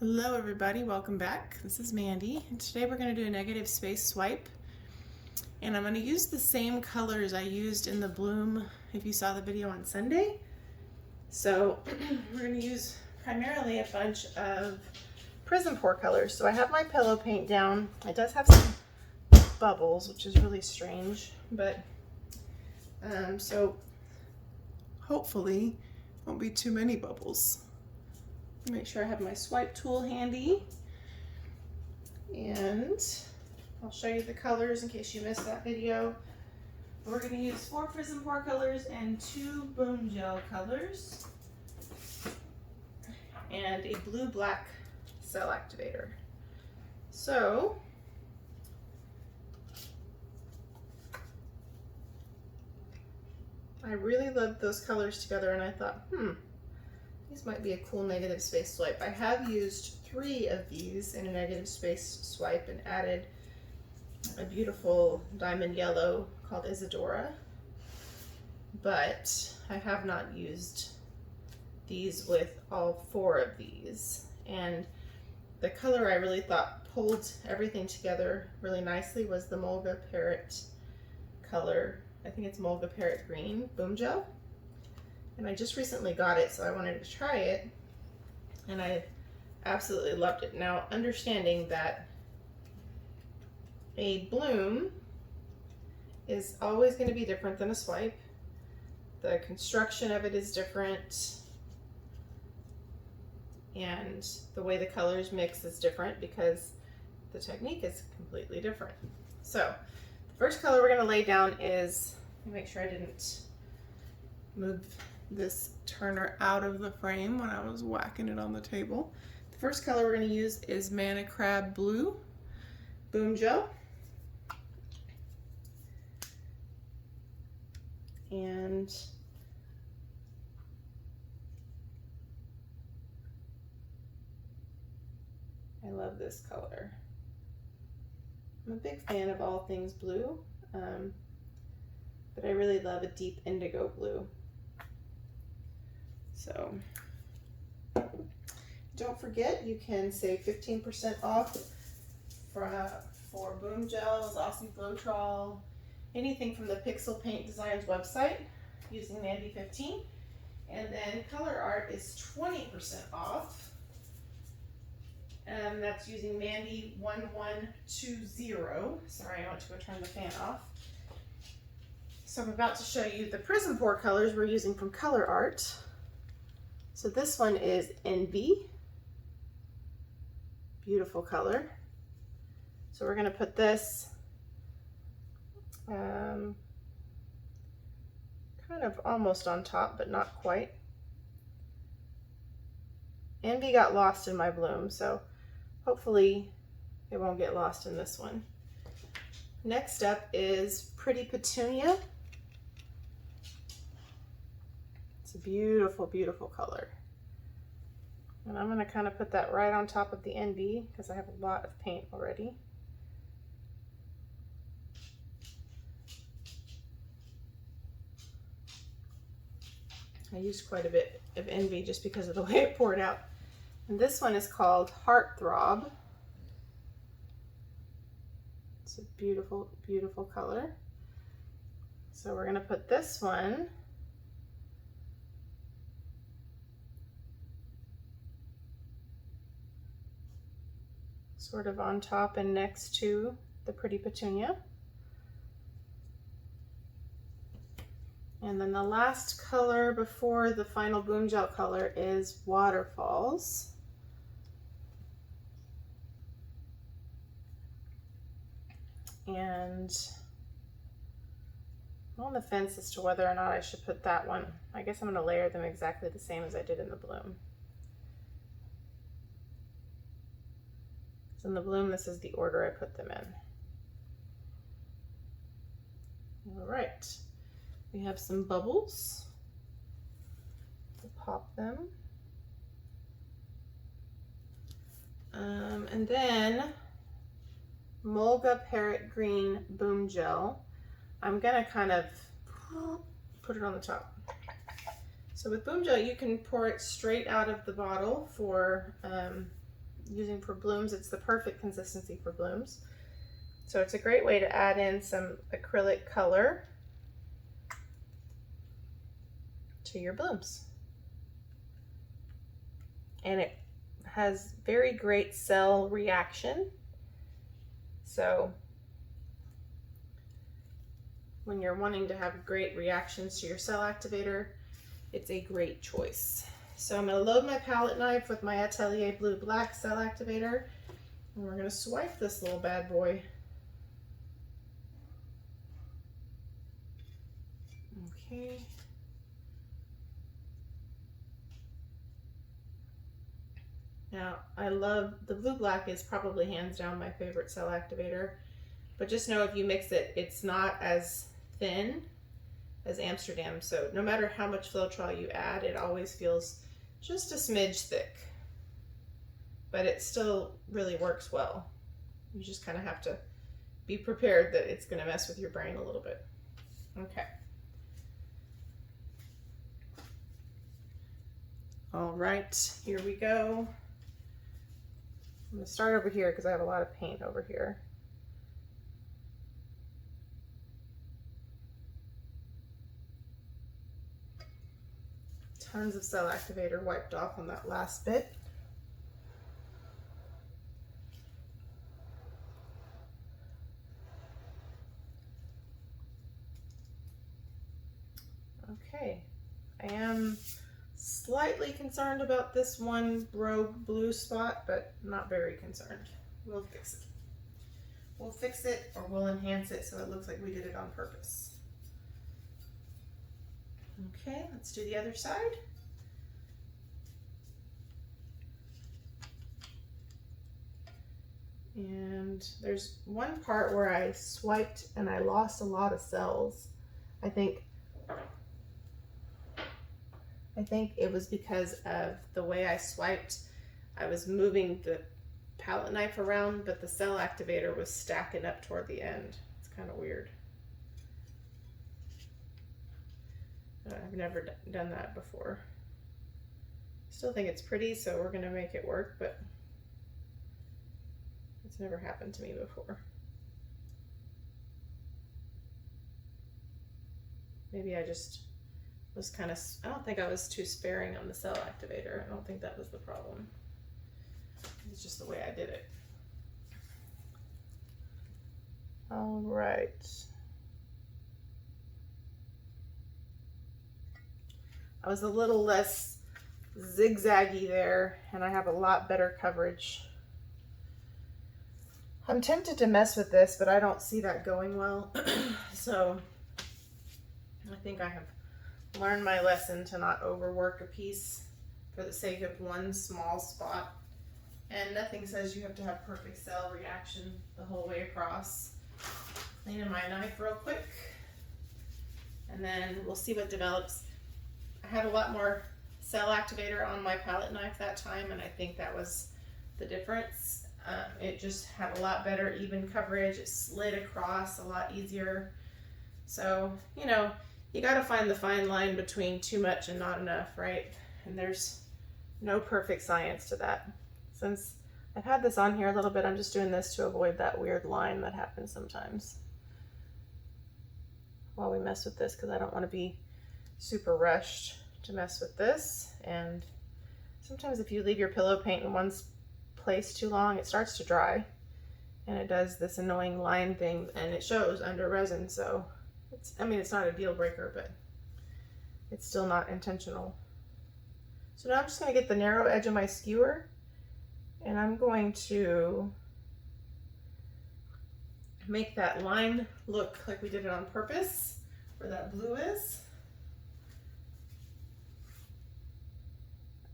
Hello everybody, welcome back. This is Mandy, and today we're going to do a negative space swipe. And I'm going to use the same colors I used in the bloom if you saw the video on Sunday. So we're going to use primarily a bunch of Prizm pour colors. So I have my pillow paint down. It does have some bubbles, which is really strange, but so hopefully won't be too many bubbles. Make sure I have my swipe tool handy, and I'll show you the colors in case you missed that video. We're going to use 4 Prizm pour colors and 2 Boom Gel colors and a blue-black cell activator. So I really loved those colors together, and I thought, these might be a cool negative space swipe. I have used 3 of these in a negative space swipe and added a beautiful diamond yellow called Isadora, but I have not used these with all 4 of these. And the color I really thought pulled everything together really nicely was the Mulga Parrot color. I think it's Mulga Parrot Green Boom Gel. And I just recently got it, so I wanted to try it, and I absolutely loved it. Now, understanding that a bloom is always going to be different than a swipe. The construction of it is different, and the way the colors mix is different because the technique is completely different. So, the first color we're going to lay down is, let me make sure I didn't move this turner out of the frame when I was whacking it on the table. The first color we're going to use is Manna Crab Blue Boom Gel. And I love this color. I'm a big fan of all things blue, but I really love a deep indigo blue. So don't forget, you can save 15% off for Boom Gels, Aussie Floetrol, anything from the Pixel Paint Designs website using Mandy 15. And then Colourarte is 20% off. And that's using Mandy 1120. Sorry, I went to go turn the fan off. So I'm about to show you the Prizm pour colors we're using from Colourarte. So this one is Envy, beautiful color. So we're going to put this kind of almost on top, but not quite. Envy got lost in my bloom, so hopefully it won't get lost in this one. Next up is Pretty Petunia. It's a beautiful, beautiful color. And I'm going to kind of put that right on top of the Envy because I have a lot of paint already. I used quite a bit of Envy just because of the way it poured out. And this one is called Heart Throb. It's a beautiful, beautiful color. So we're going to put this one sort of on top and next to the Pretty Petunia. And then the last color before the final Boom Gel color is Waterfalls. And I'm on the fence as to whether or not I should put that one. I guess I'm going to layer them exactly the same as I did in the bloom. So in the bloom, this is the order I put them in. All right. We have some bubbles. We'll pop them. And then Mulga Parrot Green Boom Gel. I'm gonna kind of put it on the top. So with Boom Gel, you can pour it straight out of the bottle for using for blooms. It's the perfect consistency for blooms. So it's a great way to add in some acrylic color to your blooms. And it has very great cell reaction. So when you're wanting to have great reactions to your cell activator, it's a great choice. So I'm going to load my palette knife with my Atelier Blue Black cell activator, and we're going to swipe this little bad boy. Okay. Now, I love, the Blue Black is probably hands down my favorite cell activator, but just know if you mix it, it's not as thin as Amsterdam. So no matter how much Floetrol you add, it always feels just a smidge thick, but it still really works well. You just kind of have to be prepared that it's going to mess with your brain a little bit. Okay. All right, here we go. I'm going to start over here because I have a lot of paint over here. Tons of cell activator wiped off on that last bit. Okay, I am slightly concerned about this one rogue blue spot, but not very concerned. We'll fix it. We'll fix it, or we'll enhance it so it looks like we did it on purpose. Okay, let's do the other side. And there's one part where I swiped and I lost a lot of cells. I think it was because of the way I swiped. I was moving the palette knife around, but the cell activator was stacking up toward the end. It's kind of weird. I've never done that before. Still think it's pretty, so we're gonna make it work, but it's never happened to me before. Maybe I just was kind of, I don't think I was too sparing on the cell activator. I don't think that was the problem. It's just the way I did it. All right. I was a little less zigzaggy there, and I have a lot better coverage. I'm tempted to mess with this, but I don't see that going well. So I think I have learned my lesson to not overwork a piece for the sake of one small spot. And nothing says you have to have perfect cell reaction the whole way across. Cleaning my knife real quick, and then we'll see what develops. I had a lot more cell activator on my palette knife that time, and I think that was the difference. It just had a lot better even coverage. It slid across a lot easier. So, you know, you got to find the fine line between too much and not enough, right? And there's no perfect science to that. Since I've had this on here a little bit, I'm just doing this to avoid that weird line that happens sometimes while we mess with this, because I don't want to be super rushed to mess with this. And sometimes if you leave your pillow paint in one place too long, it starts to dry, and it does this annoying line thing, and it shows under resin. So it's, I mean, it's not a deal breaker, but it's still not intentional. So now I'm just going to get the narrow edge of my skewer, and I'm going to make that line look like we did it on purpose, where that blue is.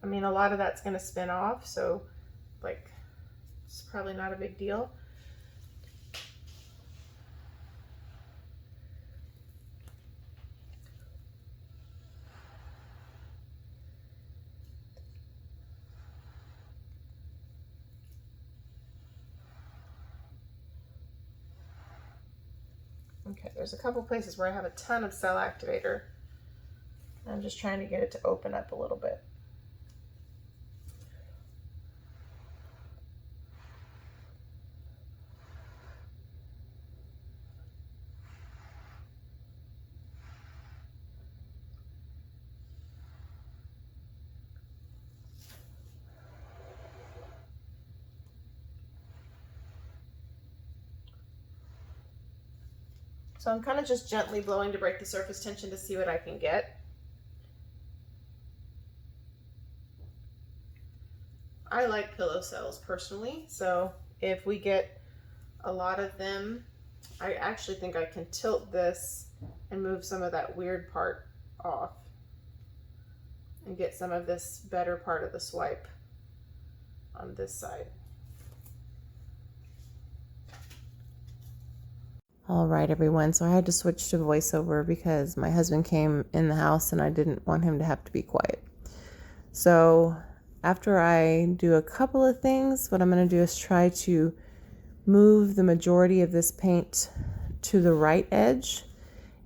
I mean, a lot of that's going to spin off, so like, it's probably not a big deal. Okay, there's a couple places where I have a ton of cell activator. I'm just trying to get it to open up a little bit. So I'm kind of just gently blowing to break the surface tension to see what I can get. I like pillow cells personally, so if we get a lot of them, I actually think I can tilt this and move some of that weird part off and get some of this better part of the swipe on this side. All right, everyone, so I had to switch to voiceover because my husband came in the house and I didn't want him to have to be quiet. So after I do a couple of things, what I'm going to do is try to move the majority of this paint to the right edge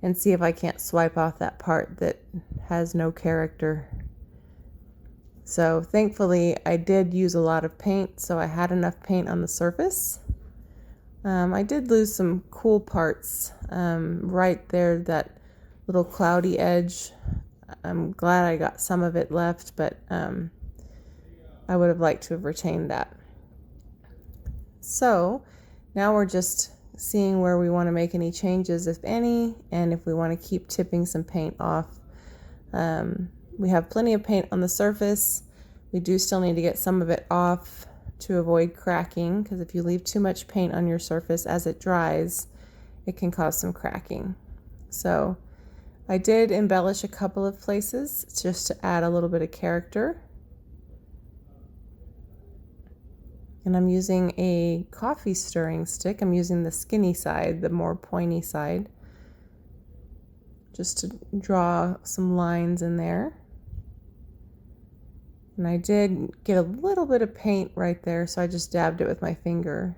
and see if I can't swipe off that part that has no character. So thankfully I did use a lot of paint, so I had enough paint on the surface. I did lose some cool parts right there, that little cloudy edge. I'm glad I got some of it left, but I would have liked to have retained that. So now we're just seeing where we want to make any changes, if any, and if we want to keep tipping some paint off. We have plenty of paint on the surface. We do still need to get some of it off to avoid cracking, because if you leave too much paint on your surface as it dries, it can cause some cracking. So I did embellish a couple of places just to add a little bit of character. And I'm using a coffee stirring stick. I'm using the skinny side, the more pointy side, just to draw some lines in there. And I did get a little bit of paint right there, so I just dabbed it with my finger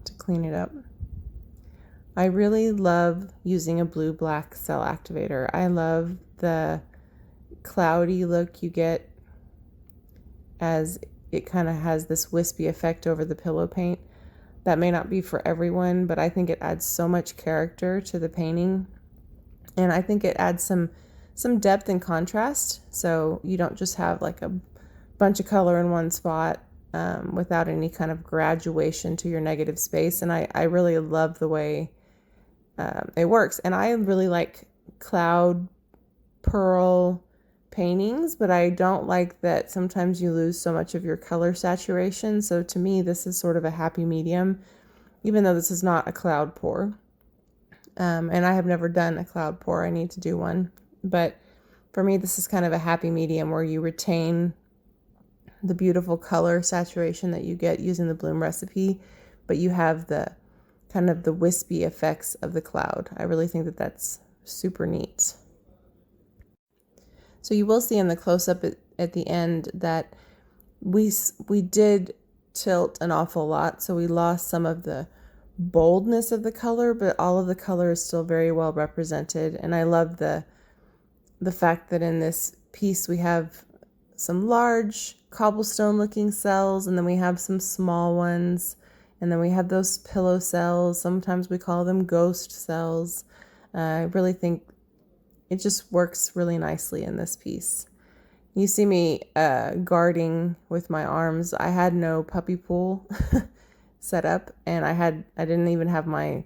to clean it up. I really love using a blue-black cell activator. I love the cloudy look you get as it kind of has this wispy effect over the pillow paint. That may not be for everyone, but I think it adds so much character to the painting. And I think it adds some depth and contrast, so you don't just have like a bunch of color in one spot without any kind of graduation to your negative space. And I really love the way it works. And I really like cloud pearl paintings, but I don't like that sometimes you lose so much of your color saturation. So to me, this is sort of a happy medium, even though this is not a cloud pour. And I have never done a cloud pour. I need to do one. But for me, this is kind of a happy medium where you retain the beautiful color saturation that you get using the Bloom recipe, but you have the kind of the wispy effects of the cloud. I really think that that's super neat. So you will see in the close-up at the end that we did tilt an awful lot, so we lost some of the boldness of the color, but all of the color is still very well represented. And I love the fact that in this piece we have some large cobblestone looking cells, and then we have some small ones, and then we have those pillow cells. Sometimes we call them ghost cells. I really think it just works really nicely in this piece. You see me guarding with my arms. I had no puppy pool set up, and I didn't even have my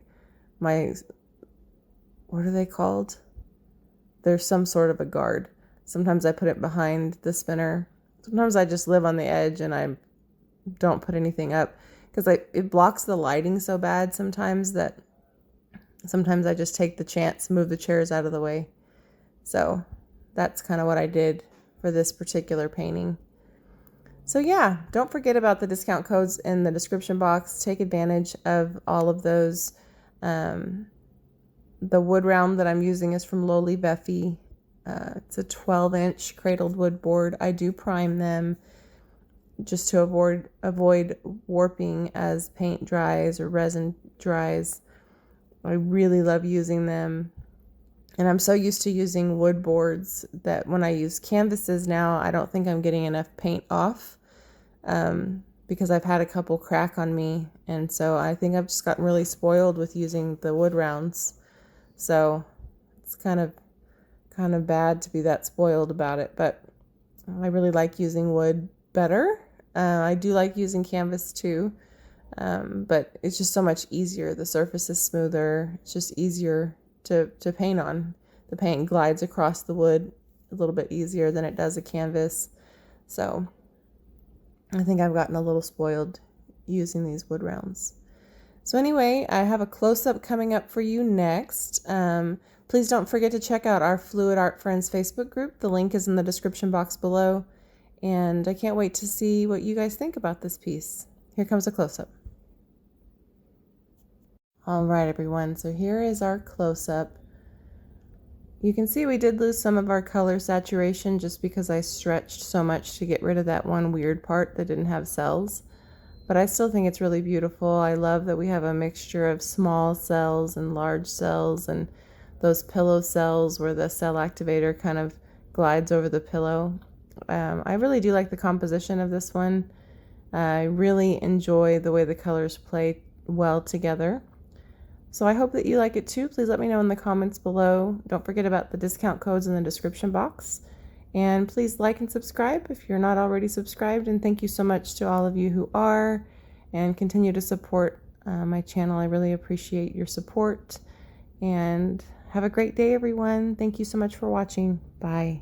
what are they called? There's some sort of a guard. Sometimes I put it behind the spinner. Sometimes I just live on the edge and I don't put anything up because it blocks the lighting so bad sometimes that sometimes I just take the chance, move the chairs out of the way. So that's kind of what I did for this particular painting. So yeah, don't forget about the discount codes in the description box. Take advantage of all of those. The wood round that I'm using is from Lolivefe. It's a 12-inch cradled wood board. I do prime them just to avoid warping as paint dries or resin dries. I really love using them. And I'm so used to using wood boards that when I use canvases now, I don't think I'm getting enough paint off because I've had a couple crack on me. And so I think I've just gotten really spoiled with using the wood rounds. So it's kind of bad to be that spoiled about it, but I really like using wood better. I do like using canvas too, but it's just so much easier. The surface is smoother. It's just easier to paint on. The paint glides across the wood a little bit easier than it does a canvas. So I think I've gotten a little spoiled using these wood rounds. So anyway, I have a close-up coming up for you next. Please don't forget to check out our Fluid Art Friends Facebook group. The link is in the description box below. And I can't wait to see what you guys think about this piece. Here comes a close-up. All right, everyone, so here is our close-up. You can see we did lose some of our color saturation just because I stretched so much to get rid of that one weird part that didn't have cells. But I still think it's really beautiful. I love that we have a mixture of small cells and large cells and those pillow cells where the cell activator kind of glides over the pillow. I really do like the composition of this one. I really enjoy the way the colors play well together. So I hope that you like it too. Please let me know in the comments below. Don't forget about the discount codes in the description box. And please like and subscribe if you're not already subscribed. And thank you so much to all of you who are, and continue to support my channel. I really appreciate your support. And have a great day, everyone. Thank you so much for watching. Bye.